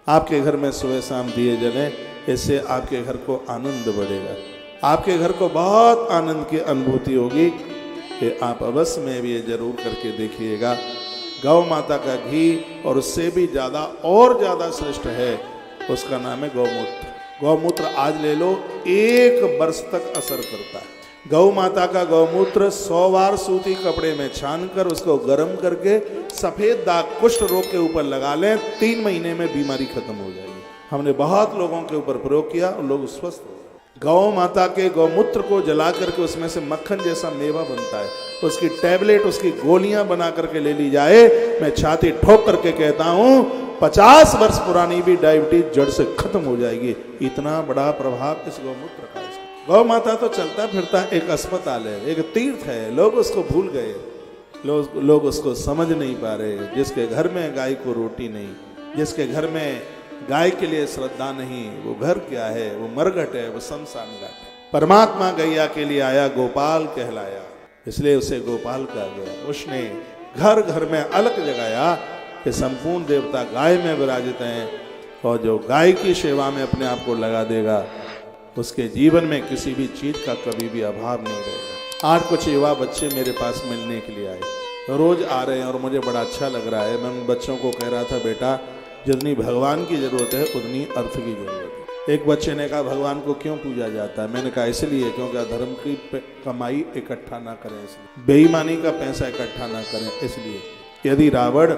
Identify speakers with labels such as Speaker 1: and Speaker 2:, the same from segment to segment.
Speaker 1: आपके घर में सुबह शाम दिए जलें, इससे आपके घर को आनंद बढ़ेगा, आपके घर को बहुत आनंद की अनुभूति होगी। कि आप अवश्य में भी ये जरूर करके देखिएगा। गौ माता का घी और उससे भी ज़्यादा और ज़्यादा श्रेष्ठ है, उसका नाम है गौमूत्र। गौमूत्र आज ले लो, 1 वर्ष तक असर करता है। गौ माता का गौमूत्र 100 बार सूती कपड़े में छान कर उसको गर्म करके सफ़ेद दाग कुष्ठ रोग के ऊपर लगा लें, 3 महीने में बीमारी खत्म हो जाएगी। हमने बहुत लोगों के ऊपर प्रयोग किया और लोग स्वस्थ हो। गौ माता के गौमूत्र को जला करके उसमें से मक्खन जैसा मेवा बनता है, उसकी टैबलेट, उसकी गोलियां बना करके ले ली जाए। मैं छाती ठोक करके कहता हूँ 50 वर्ष पुरानी भी डायबिटीज जड़ से खत्म हो जाएगी। इतना बड़ा प्रभाव इस गौमूत्र का। गौ माता तो चलता फिरता एक अस्पताल है, एक तीर्थ है, लोग उसको भूल गए, लोग उसको समझ नहीं पा रहे। जिसके घर में गाय को रोटी नहीं, जिसके घर में गाय के लिए श्रद्धा नहीं, वो घर क्या है? वो मरघट है, वो शमशान घाट है। परमात्मा गैया के लिए आया, गोपाल कहलाया, इसलिए उसे गोपाल कहा गया। उसने घर घर में अलग जगाया कि संपूर्ण देवता गाय में विराजित हैं, और जो गाय की सेवा में अपने आप को लगा देगा उसके जीवन में किसी भी चीज का कभी भी अभाव नहीं रहेगा। आज कुछ युवा बच्चे मेरे पास मिलने के लिए आए, रोज आ रहे हैं और मुझे बड़ा अच्छा लग रहा है। मैं उन बच्चों को कह रहा था, बेटा जितनी भगवान की जरूरत है उतनी अर्थ की जरूरत है। एक बच्चे ने कहा, भगवान को क्यों पूजा जाता है? मैंने कहा इसलिए क्योंकि धर्म की कमाई इकट्ठा ना करें, इसलिए बेईमानी का पैसा इकट्ठा ना करें। इसलिए यदि रावण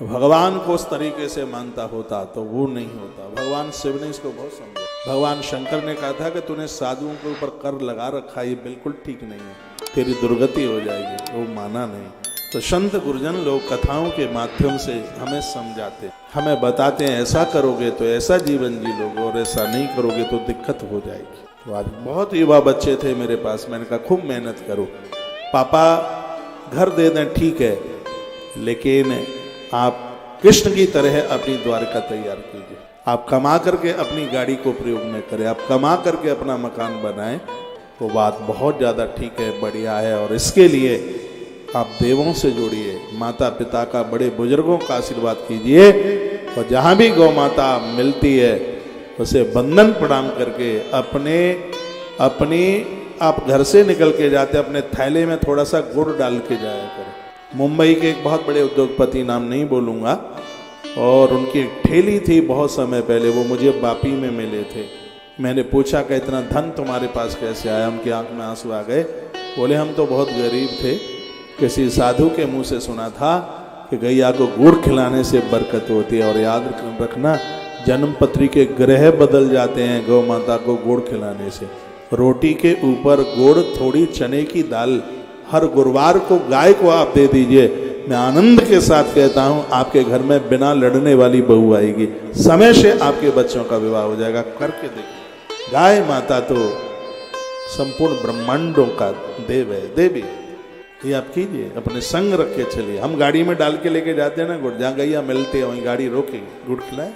Speaker 1: भगवान को उस तरीके से मानता होता तो वो नहीं होता। भगवान शिव ने इसको बहुत समझा। भगवान शंकर ने कहा था कि तूने साधुओं के ऊपर कर लगा रखा, ये बिल्कुल ठीक नहीं है, तेरी दुर्गति हो जाएगी। वो माना नहीं। तो संत गुरुजन लोग कथाओं के माध्यम से हमें समझाते, हमें बताते हैं ऐसा करोगे तो ऐसा जीवन जी लोगे और ऐसा नहीं करोगे तो दिक्कत हो जाएगी। तो आज बहुत युवा बच्चे थे मेरे पास, मैंने कहा खूब मेहनत करो, पापा घर दे दें ठीक है, लेकिन आप कृष्ण की तरह अपनी द्वारका तैयार कीजिए। आप कमा करके अपनी गाड़ी को प्रयोग में करें, आप कमा करके अपना मकान बनाएं, तो बात बहुत ज़्यादा ठीक है, बढ़िया है। और इसके लिए आप देवों से जुड़िए, माता पिता का, बड़े बुजुर्गों का आशीर्वाद कीजिए, और जहाँ भी गौ माता मिलती है उसे बंधन प्रणाम करके अपनी आप घर से निकल के जाते अपने थैले में थोड़ा सा गुड़ डाल के जाया करें। मुंबई के एक बहुत बड़े उद्योगपति, नाम नहीं बोलूँगा, और उनकी एक ठेली थी बहुत समय पहले, वो मुझे बापी में मिले थे। मैंने पूछा कि इतना धन तुम्हारे पास कैसे आया? उनकी आंख में आंसू आ गए। बोले हम तो बहुत गरीब थे, किसी साधु के मुंह से सुना था कि गैया को गुड़ खिलाने से बरकत होती है, और याद रखना जन्म पत्री के ग्रह बदल जाते हैं गौ माता को गुड़ खिलाने से। रोटी के ऊपर गुड़, थोड़ी चने की दाल हर गुरुवार को गाय को आप दे दीजिए। मैं आनंद के साथ कहता हूं आपके घर में बिना लड़ने वाली बहू आएगी, समय से आपके बच्चों का विवाह हो जाएगा। करके देखिए। गाय माता तो संपूर्ण ब्रह्मांडों का देव है, देवी। ये आप कीजिए, अपने संग रख के चलिए। हम गाड़ी में डाल के लेके जाते हैं ना गुड़, जहाँ गैया मिलते हैं वहीं गाड़ी रोकेंगे, गुड़ खिलाए।